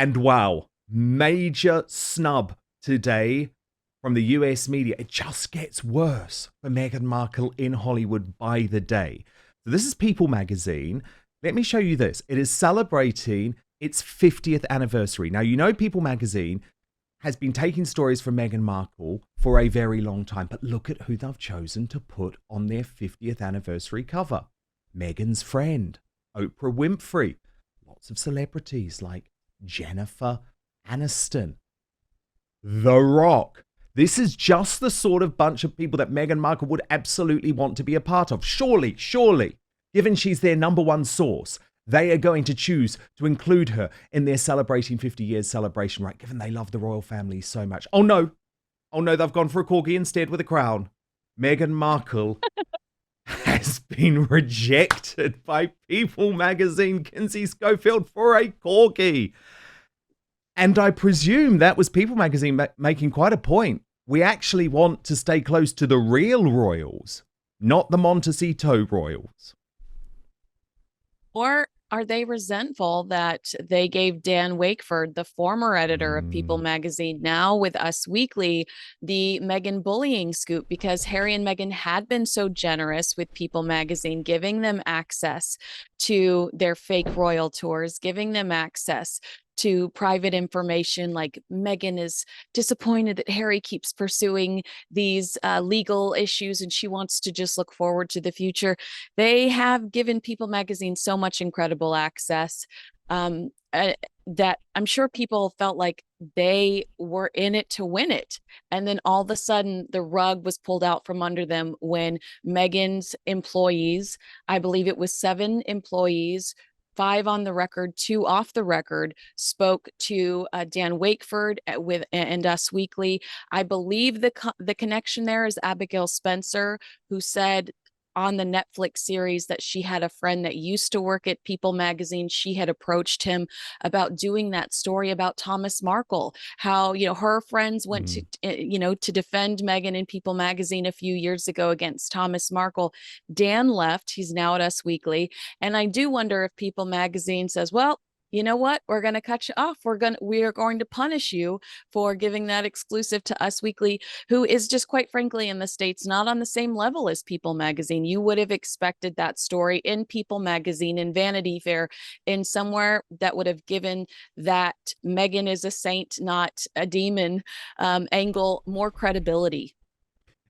And wow, major snub today from the US media. It just gets worse for Meghan Markle in Hollywood by the day. So this is People magazine. Let me show you this. It is celebrating its 50th anniversary. Now, you know People magazine has been taking stories from Meghan Markle for a very long time, but look at who they've chosen to put on their 50th anniversary cover. Meghan's friend, Oprah Winfrey. Lots of celebrities like Jennifer Aniston, The Rock. This is just the sort of bunch of people that Meghan Markle would absolutely want to be a part of. Surely, given she's their number one source, they are going to choose to include her in their celebrating 50 years celebration, right? Given they love the royal family so much. Oh no, they've gone for a corgi instead with a crown. Meghan Markle has been rejected by People magazine, Kinsey Schofield, for a corgi. And I presume that was People magazine making quite a point. We actually want to stay close to the real royals, not the Montecito royals. Or are they resentful that they gave Dan Wakeford, the former editor of People magazine, now with Us Weekly, the Meghan bullying scoop, because Harry and Meghan had been so generous with People magazine, giving them access to their fake royal tours, giving them access to private information, like Meghan is disappointed that Harry keeps pursuing these legal issues and she wants to just look forward to the future. They have given People magazine so much incredible access that I'm sure people felt like they were in it to win it. And then all of a sudden the rug was pulled out from under them when Meghan's employees, I believe it was 7 employees, 5 on the record, 2 off the record, spoke to Dan Wakeford and Us Weekly. I believe the connection there is Abigail Spencer, who said on the Netflix series that she had a friend that used to work at People magazine. She had approached him about doing that story about Thomas Markle, how, her friends went to defend Meghan in People magazine a few years ago against Thomas Markle. Dan left. He's now at Us Weekly. And I do wonder if People magazine says, well, you know what? We're going to cut you off. We are going to punish you for giving that exclusive to Us Weekly, who is just, quite frankly, in the States, not on the same level as People magazine. You would have expected that story in People magazine, in Vanity Fair, in somewhere that would have given that Meghan is a saint, not a demon angle more credibility.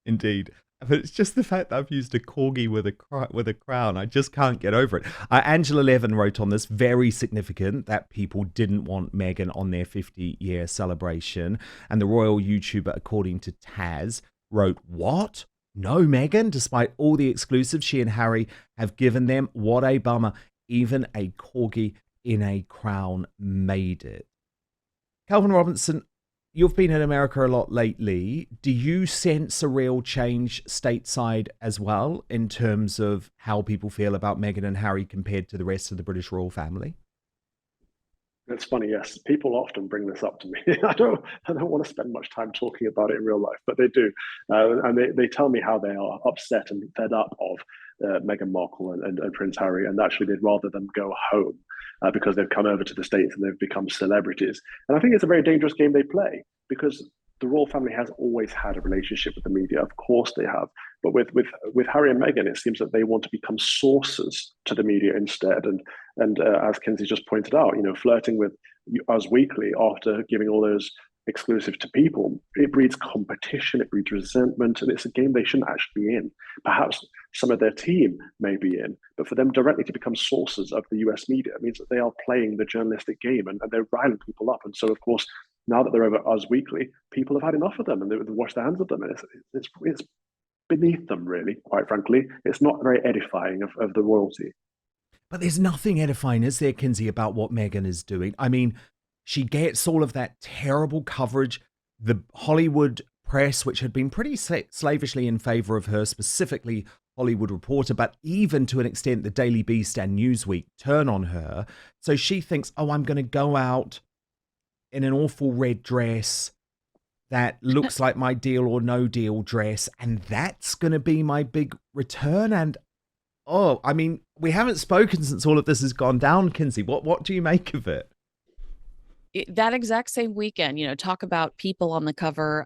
Indeed. But it's just the fact that I've used a corgi with a crown. I just can't get over it. Angela Levin wrote on this, very significant that people didn't want Meghan on their 50-year celebration. And the royal YouTuber, according to Taz, wrote, "What? No Meghan? Despite all the exclusives she and Harry have given them, what a bummer. Even a corgi in a crown made it." Calvin Robinson, you've been in America a lot lately. Do you sense a real change stateside as well in terms of how people feel about Meghan and Harry compared to the rest of the British royal family? It's funny, yes. People often bring this up to me. I don't want to spend much time talking about it in real life, but they do, and they tell me how they are upset and fed up of Meghan Markle and Prince Harry, and actually they'd rather them go home because they've come over to the States and they've become celebrities. And I think it's a very dangerous game they play, because the royal family has always had a relationship with the media. Of course they have. But with Harry and Meghan, it seems that they want to become sources to the media instead. And as Kinsey just pointed out, flirting with Us Weekly after giving all those exclusive to People, it breeds competition, it breeds resentment, and it's a game they shouldn't actually be in. Perhaps some of their team may be in, but for them directly to become sources of the US media means that they are playing the journalistic game, and they're riling people up. And so, of course, now that they're over Us Weekly, people have had enough of them and they've washed their hands of them. And it's beneath them, really, quite frankly. It's not very edifying of the royalty. But there's nothing edifying, is there, Kinsey, about what Meghan is doing? I mean, she gets all of that terrible coverage. The Hollywood press, which had been pretty slavishly in favor of her, specifically Hollywood Reporter, but even to an extent the Daily Beast and Newsweek, turn on her. So she thinks, oh, I'm going to go out in an awful red dress that looks like my Deal or No Deal dress, and that's going to be my big return. And I mean, we haven't spoken since all of this has gone down, Kinsey. What do you make of it? that exact same weekend, talk about people on the cover,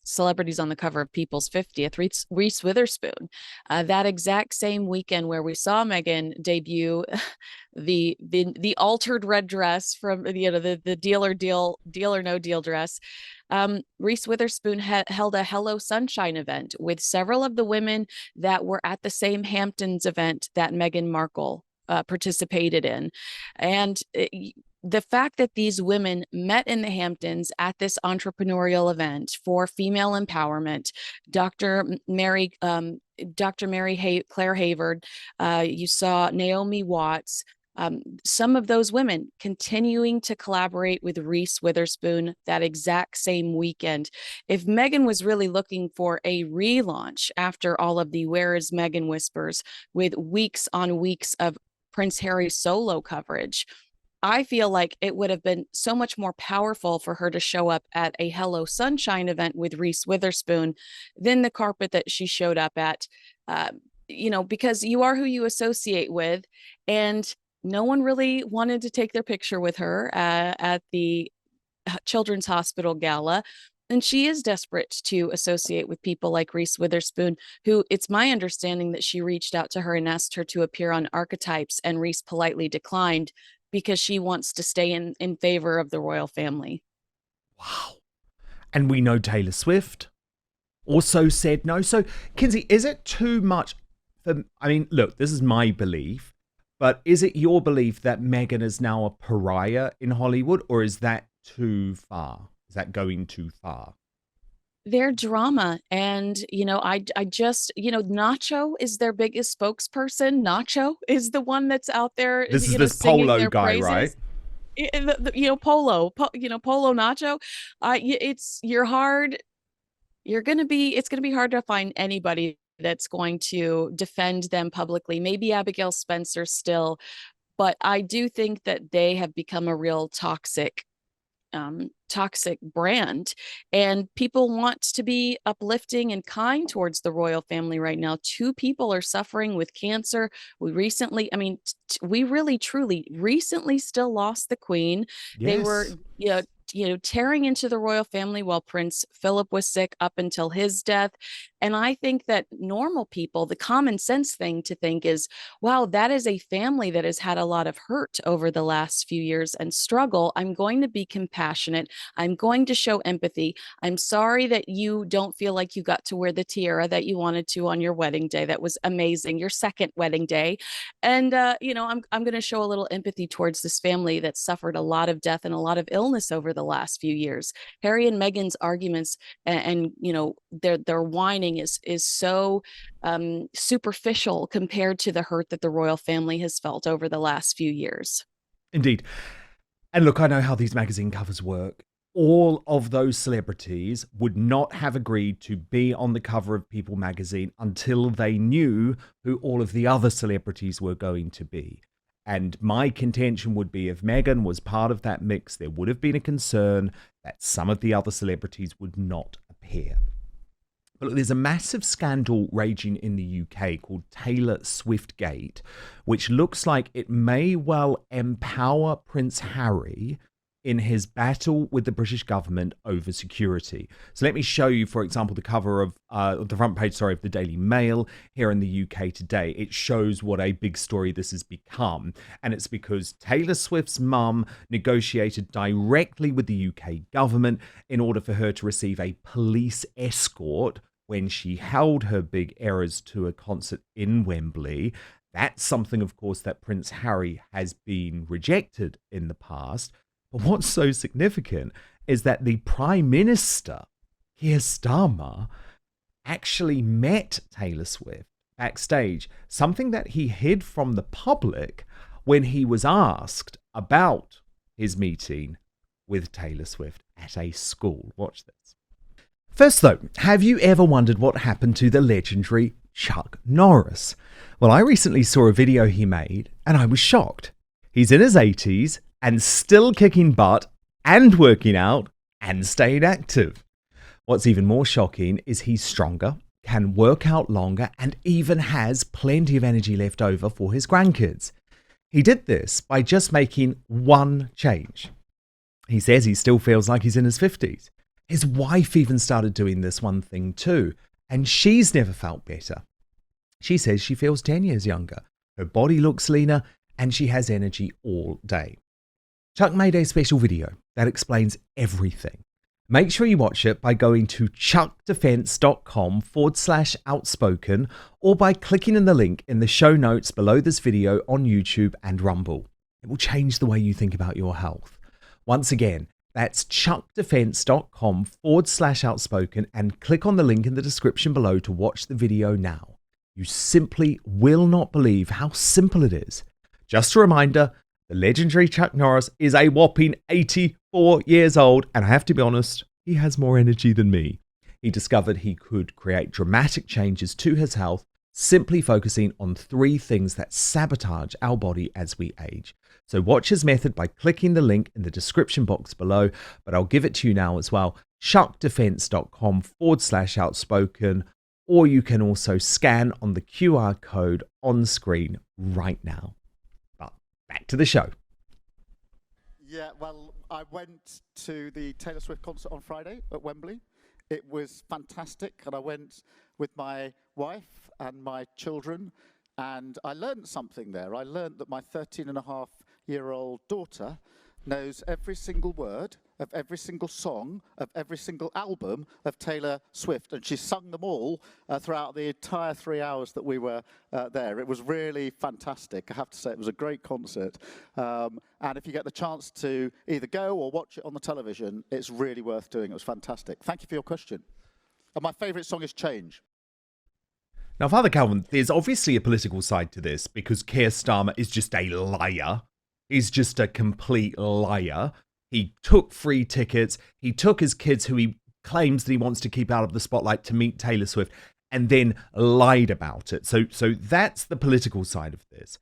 celebrities on the cover of People's 50th, Reese Witherspoon. That exact same weekend where we saw Meghan debut the altered red dress from the deal or no deal dress. Reese Witherspoon held a Hello Sunshine event with several of the women that were at the same Hamptons event that Meghan Markle participated in. And the fact that these women met in the Hamptons at this entrepreneurial event for female empowerment, Dr. Mary Claire Hayward, you saw Naomi Watts, some of those women continuing to collaborate with Reese Witherspoon that exact same weekend. If Meghan was really looking for a relaunch after all of the Where is Meghan whispers with weeks on weeks of Prince Harry solo coverage, I feel like it would have been so much more powerful for her to show up at a Hello Sunshine event with Reese Witherspoon than the carpet that she showed up at, because you are who you associate with. And no one really wanted to take their picture with her at the Children's Hospital Gala. And she is desperate to associate with people like Reese Witherspoon, who it's my understanding that she reached out to her and asked her to appear on Archetypes, and Reese politely declined because she wants to stay in favor of the royal family. Wow. And we know Taylor Swift also said no. So, Kinsey, is it too much? Look, this is my belief, but is it your belief that Meghan is now a pariah in Hollywood, or is that too far? Is that going too far? Their drama. And, I just, Nacho is their biggest spokesperson. Nacho is the one that's out there. This is this Polo guy, praises. Right? Polo Nacho. It's going to be hard to find anybody that's going to defend them publicly. Maybe Abigail Spencer still, but I do think that they have become a real toxic brand, and people want to be uplifting and kind towards the royal family right now. 2 people are suffering with cancer. We recently, we really truly recently still lost the Queen. Yes. They were, tearing into the royal family while Prince Philip was sick up until his death. And I think that normal people, the common sense thing to think is, wow, that is a family that has had a lot of hurt over the last few years and struggle. I'm going to be compassionate. I'm going to show empathy. I'm sorry that you don't feel like you got to wear the tiara that you wanted to on your wedding day. That was amazing. Your second wedding day. And, I'm going to show a little empathy towards this family that suffered a lot of death and a lot of illness over the last few years. Harry and Meghan's arguments and their whining is so superficial compared to the hurt that the royal family has felt over the last few years. Indeed. And look, I know how these magazine covers work. All of those celebrities would not have agreed to be on the cover of People magazine until they knew who all of the other celebrities were going to be. And my contention would be, if Meghan was part of that mix, there would have been a concern that some of the other celebrities would not appear. But look, there's a massive scandal raging in the UK called Taylor Swiftgate, which looks like it may well empower Prince Harry in his battle with the British government over security. So let me show you, for example, the cover of the front page, of the Daily Mail here in the UK today. It shows what a big story this has become. And it's because Taylor Swift's mum negotiated directly with the UK government in order for her to receive a police escort when she held her big Eras Tour concert in Wembley. That's something, of course, that Prince Harry has been rejected in the past. But what's so significant is that the Prime Minister, Keir Starmer, actually met Taylor Swift backstage, something that he hid from the public when he was asked about his meeting with Taylor Swift at a school. Watch this. First, though, have you ever wondered what happened to the legendary Chuck Norris? Well, I recently saw a video he made, and I was shocked. He's in his 80s and still kicking butt and working out and staying active. What's even more shocking is he's stronger, can work out longer, and even has plenty of energy left over for his grandkids. He did this by just making one change. He says he still feels like he's in his 50s. His wife even started doing this one thing too, and she's never felt better. She says she feels 10 years younger. Her body looks leaner, and she has energy all day. Chuck made a special video that explains everything. Make sure you watch it by going to chuckdefense.com/outspoken or by clicking in the link in the show notes below this video on YouTube and Rumble. It will change the way you think about your health. Once again, that's chuckdefense.com/outspoken and click on the link in the description below to watch the video now. You simply will not believe how simple it is. Just a reminder, the legendary Chuck Norris is a whopping 84 years old, and I have to be honest, he has more energy than me. He discovered he could create dramatic changes to his health simply focusing on 3 things that sabotage our body as we age. So watch his method by clicking the link in the description box below, but I'll give it to you now as well, chuckdefense.com/outspoken, or you can also scan on the QR code on screen right now. Back to the show. Yeah, well, I went to the Taylor Swift concert on Friday at Wembley. It was fantastic, and I went with my wife and my children, and I learned something there. I learned that my 13-and-a-half-year-old daughter knows every single word of every single song of every single album of Taylor Swift, and she sung them all throughout the entire 3 hours that we were there. It was really fantastic. I have to say, it was a great concert. And if you get the chance to either go or watch it on the television, it's really worth doing. It was fantastic. Thank you for your question. And my favourite song is Change. Now, Father Calvin, there's obviously a political side to this because Keir Starmer is just a liar. He's just a complete liar. He took free tickets. He took his kids, who he claims that he wants to keep out of the spotlight, to meet Taylor Swift, and then lied about it. So that's the political side of this.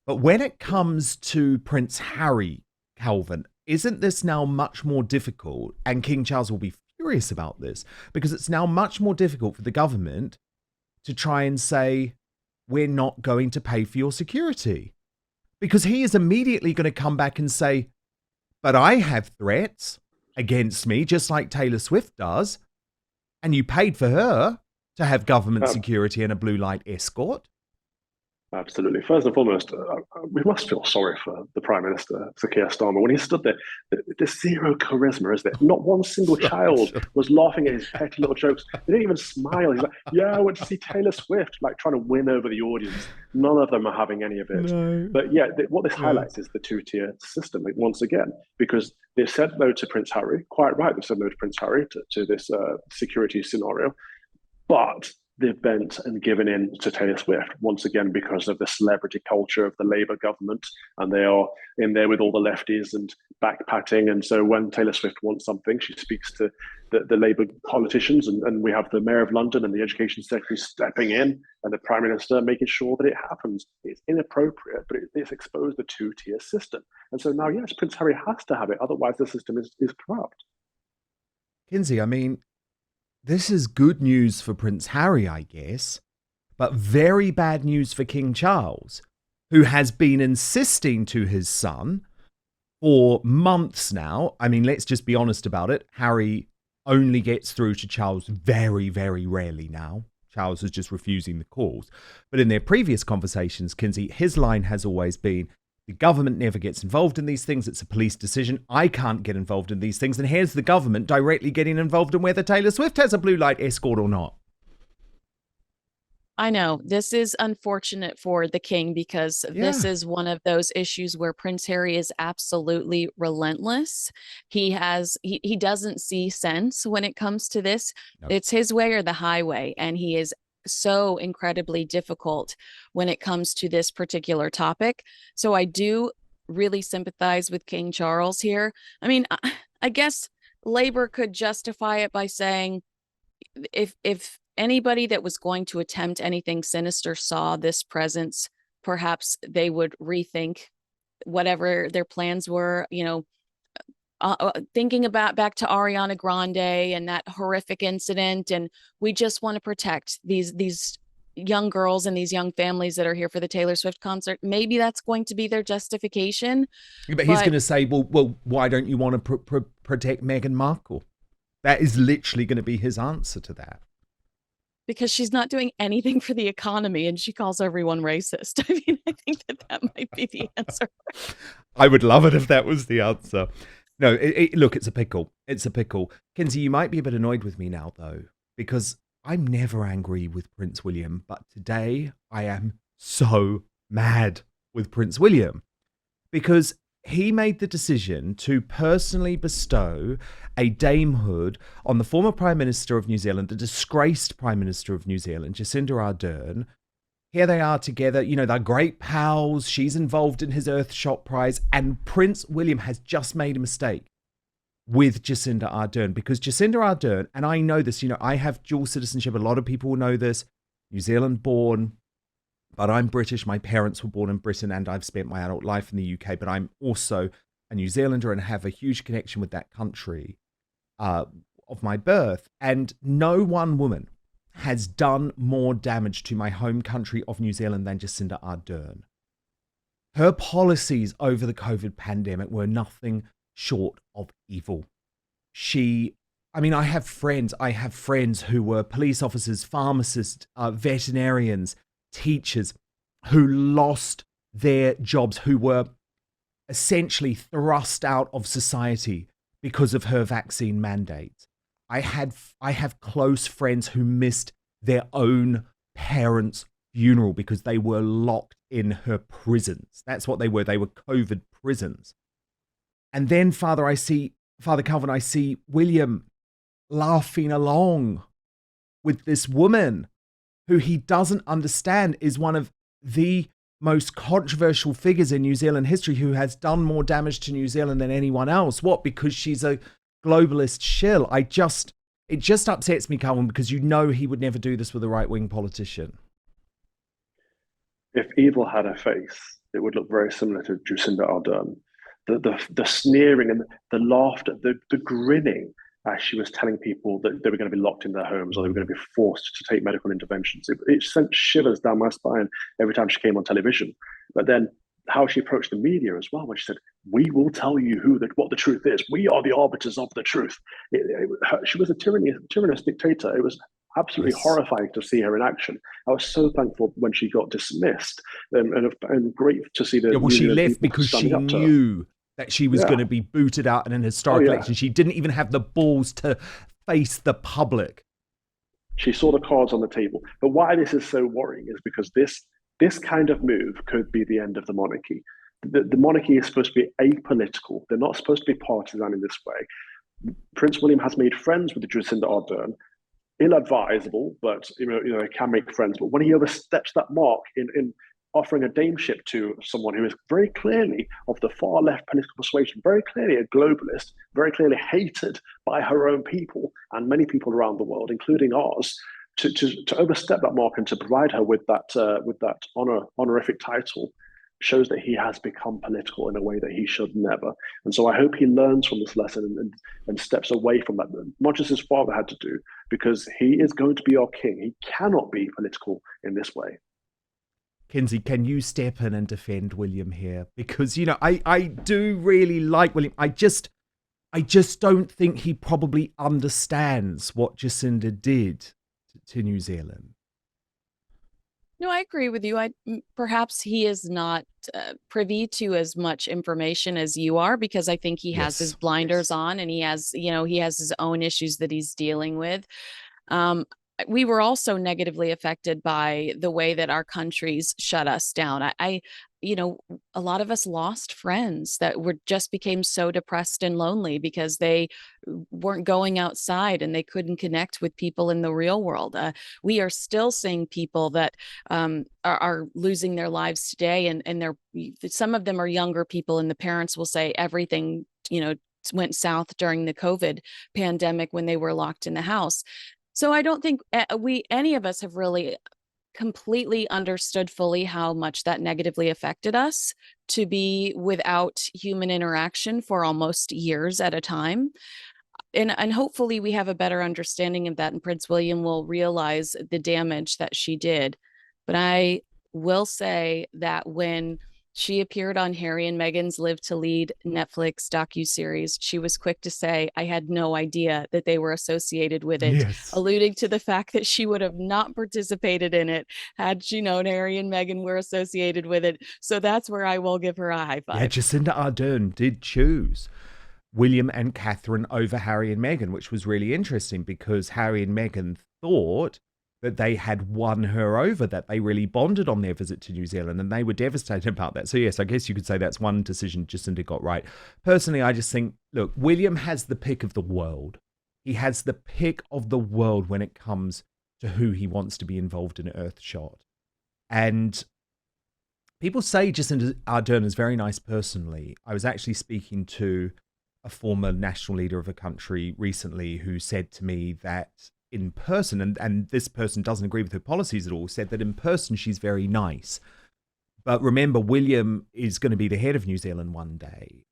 But when it comes to Prince Harry, Calvin, isn't this now much more difficult? And King Charles will be furious about this because it's now much more difficult for the government to try and say, we're not going to pay for your security. Because he is immediately going to come back and say, but I have threats against me, just like Taylor Swift does. And you paid for her to have government security and a blue light escort. Absolutely. First and foremost, we must feel sorry for the Prime Minister, Sir Keir Starmer. When he stood there, there's zero charisma, is there? Not one single child was laughing at his petty little jokes. They didn't even smile. He's like, yeah, I went to see Taylor Swift, like trying to win over the audience. None of them are having any of it. No. But yeah, what this highlights is the 2-tier system, like, once again, because they've said no to Prince Harry, quite right, they've said no to Prince Harry, to this security scenario, but they've bent and given in to Taylor Swift once again because of the celebrity culture of the Labour government, and they are in there with all the lefties and backpatting. And so when Taylor Swift wants something, she speaks to the Labour politicians, and we have the Mayor of London and the Education Secretary stepping in, and the Prime Minister making sure that it happens. It's inappropriate, but it's exposed the 2-tier system. And so now, yes, Prince Harry has to have it, otherwise the system is corrupt. Kinsey, I mean, this is good news for Prince Harry, I guess, but very bad news for King Charles, who has been insisting to his son for months now. I mean, let's just be honest about it. Harry only gets through to Charles very, very rarely now. Charles is just refusing the calls. But in their previous conversations, Kinsey, his line has always been, the government never gets involved in these things. It's a police decision. I can't get involved in these things. And here's the government directly getting involved in whether Taylor Swift has a blue light escort or not. I know this is unfortunate for the king because this is one of those issues where Prince Harry is absolutely relentless. He doesn't see sense when it comes to this. Nope. It's his way or the highway. And he is so incredibly difficult when it comes to this particular topic. So I do really sympathize with King Charles here. I mean, I guess Labour could justify it by saying if anybody that was going to attempt anything sinister saw this presence, perhaps they would rethink whatever their plans were, thinking about back to Ariana Grande and that horrific incident. And we just want to protect these young girls and these young families that are here for the Taylor Swift concert, maybe that's going to be their justification. But he's going to say, well, why don't you want to protect Meghan Markle? That is literally going to be his answer to that. Because she's not doing anything for the economy and she calls everyone racist. I mean, I think that might be the answer. I would love it if that was the answer. No, look, it's a pickle. It's a pickle. Kinsey, you might be a bit annoyed with me now, though, because I'm never angry with Prince William, but today I am so mad with Prince William because he made the decision to personally bestow a damehood on the former Prime Minister of New Zealand, the disgraced Prime Minister of New Zealand, Jacinda Ardern. Here they are together, you know, they're great pals. She's involved in his Earthshot Prize, and Prince William has just made a mistake with Jacinda Ardern, because Jacinda Ardern, and I know this, you know, I have dual citizenship. A lot of people will know this, New Zealand born, but I'm British. My parents were born in Britain and I've spent my adult life in the UK, but I'm also a New Zealander and have a huge connection with that country of my birth. And no one woman has done more damage to my home country of New Zealand than Jacinda Ardern. Her policies over the COVID pandemic were nothing short of evil. I have friends who were police officers, pharmacists, veterinarians, teachers who lost their jobs, who were essentially thrust out of society because of her vaccine mandate. I have close friends who missed their own parents' funeral because they were locked in her prisons. That's what they were. They were COVID prisons. And then, Father Calvin, I see William laughing along with this woman who he doesn't understand is one of the most controversial figures in New Zealand history, who has done more damage to New Zealand than anyone else. What? Because she's a globalist shill. It just upsets me, Calvin, because you know he would never do this with a right-wing politician. If evil had a face, it would look very similar to Jacinda Ardern. The sneering and the laughter, the grinning as she was telling people that they were going to be locked in their homes or they were going to be forced to take medical interventions. It sent shivers down my spine every time she came on television. But then how she approached the media as well, when she said, "We will tell you what the truth is. We are the arbiters of the truth." She was a tyrannous dictator. It was absolutely horrifying to see her in action. I was so thankful when she got dismissed, and great to see that. Yeah, well, she left because she knew that she was going to be booted out in an historic election. She didn't even have the balls to face the public. She saw the cards on the table. But why this is so worrying is because this kind of move could be the end of the monarchy. The monarchy is supposed to be apolitical. They're not supposed to be partisan in this way. Prince William has made friends with Jacinda Ardern. Ill-advisable, but you know, can make friends. But when he oversteps that mark in offering a dameship to someone who is very clearly of the far left political persuasion, very clearly a globalist, very clearly hated by her own people and many people around the world, including ours, to overstep that mark and to provide her with that honorific title shows that he has become political in a way that he should never. And so I hope he learns from this lesson and steps away from that, much as his father had to do, because he is going to be our king. He cannot be political in this way. Kinsey, can you step in and defend William here? Because, you know, I do really like William. I just don't think he probably understands what Jacinda did to New Zealand. No, I agree with you. Perhaps he is not privy to as much information as you are, because I think he has his blinders on and he has his own issues that he's dealing with. We were also negatively affected by the way that our countries shut us down. A lot of us lost friends that just became so depressed and lonely because they weren't going outside and they couldn't connect with people in the real world. We are still seeing people that are losing their lives today, and some of them are younger people, and the parents will say everything, went south during the COVID pandemic when they were locked in the house. So I don't think any of us have really completely understood fully how much that negatively affected us to be without human interaction for almost years at a time. And hopefully we have a better understanding of that, and Prince William will realize the damage that she did But I will say that when she appeared on Harry and Meghan's Live to Lead Netflix docuseries, she was quick to say, I had no idea that they were associated with it, Yes. alluding to the fact that she would have not participated in it had she known Harry and Meghan were associated with it. So that's where I will give her a high five. Yeah, Jacinda Ardern did choose William and Catherine over Harry and Meghan, which was really interesting because Harry and Meghan thought that they had won her over, that they really bonded on their visit to New Zealand, and they were devastated about that. So yes, I guess you could say that's one decision Jacinda got right. Personally, I just think, look, William has the pick of the world. He has the pick of the world when it comes to who he wants to be involved in Earthshot. And people say Jacinda Ardern is very nice personally. I was actually speaking to a former national leader of a country recently who said to me that in person, and this person doesn't agree with her policies at all, said that in person she's very nice. But remember, William is going to be the head of New Zealand one day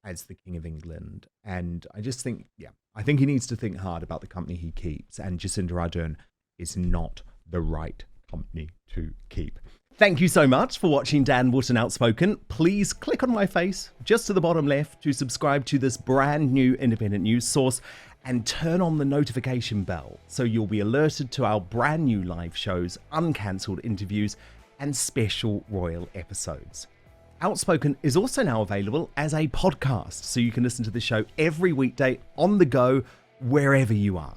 as the King of England. And I just think, I think he needs to think hard about the company he keeps. And Jacinda Ardern is not the right company to keep. Thank you so much for watching Dan Wootton Outspoken. Please click on my face just to the bottom left to subscribe to this brand new independent news source and turn on the notification bell so you'll be alerted to our brand new live shows, uncancelled interviews, and special royal episodes. Outspoken is also now available as a podcast, so you can listen to the show every weekday on the go, wherever you are.